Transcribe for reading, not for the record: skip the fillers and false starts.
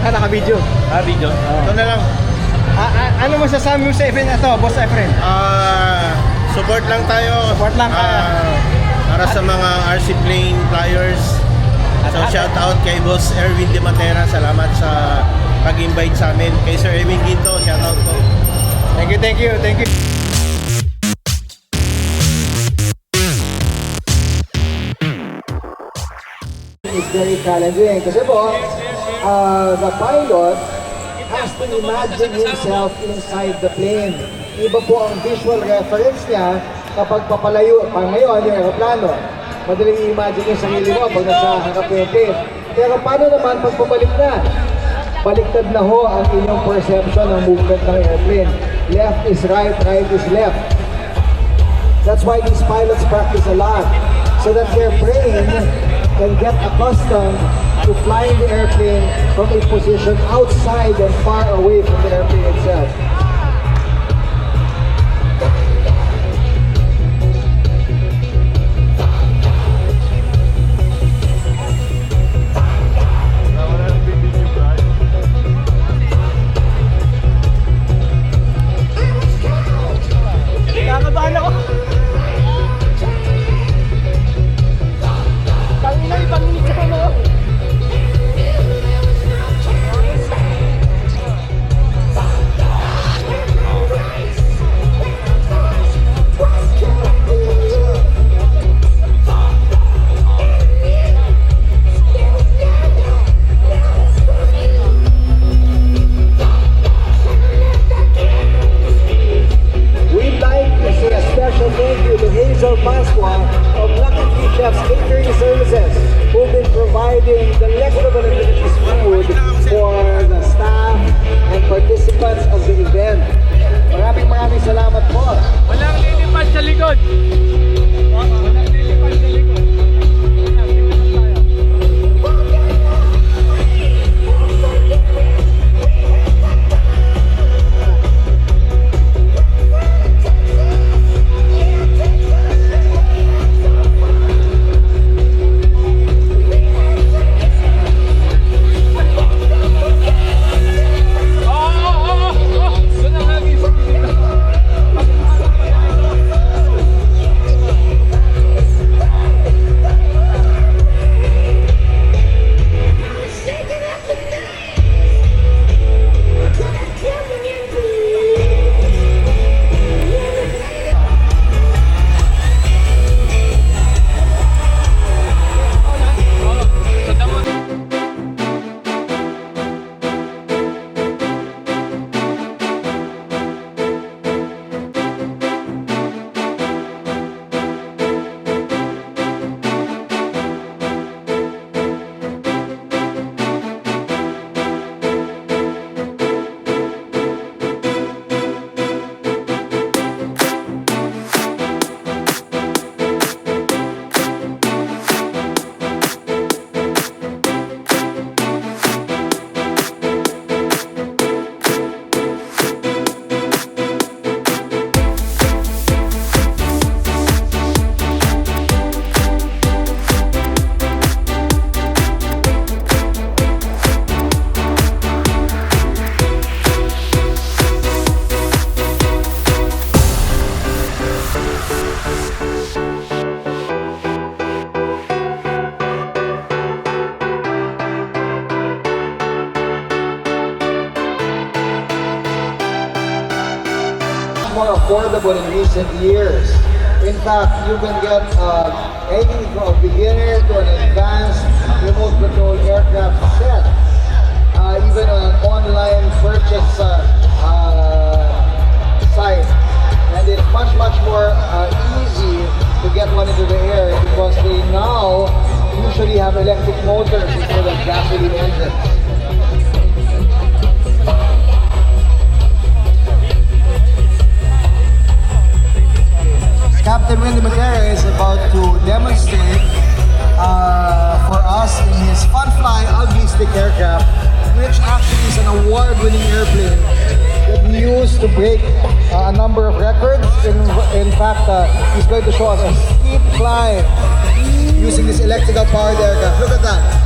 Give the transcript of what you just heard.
naka-video. Video. Ito na lang. Ano masasabi mo sa event na to, Boss Efren? Support lang tayo. Support lang tayo. Para sa mga RC Plane flyers. So shout out kay Boss Erwin De Matera. Salamat sa pag-invite sa amin. Kay Sir Erwin Ginto, shout out po. Thank you, thank you, thank you. It's very challenging kasi po, the pilot has to imagine himself inside the plane. Iba po ang visual reference niya kapag papalayo. Pag ngayon, yung aeroplano, madaling i-imagine yung sarili mo pag nasa harap yung plane. Pero paano naman pag pabalik na? Baliktad na ho ang inyong perception ng movement ng airplane. Left is right, right is left. That's why these pilots practice a lot, so that their brain can get accustomed to flying the airplane from a position outside and far away from the airplane itself. Nakakabahan ako. Tangina, ibang minute sa pano. We'd like to say a special thank you to Hazel Pasqua of Lucky Tree Chefs Catering Services, who've been providing delectable and delicious food for the staff and participants of the event. Maraming salamat po. Walang lilipad sa likod. Walang lilipad sa likod. More affordable in recent years. In fact, you can get anything from a beginner to an advanced remote control aircraft set, even on an online purchase site. And it's much more easy to get one into the air because they now usually have electric motors instead of gasoline engines. Captain Wendy Matera is about to demonstrate for us in his Fun Fly Ugly Stick aircraft, which actually is an award-winning airplane that we used to break a number of records. In fact, he's going to show us a steep climb using this electrical powered aircraft. Look at that.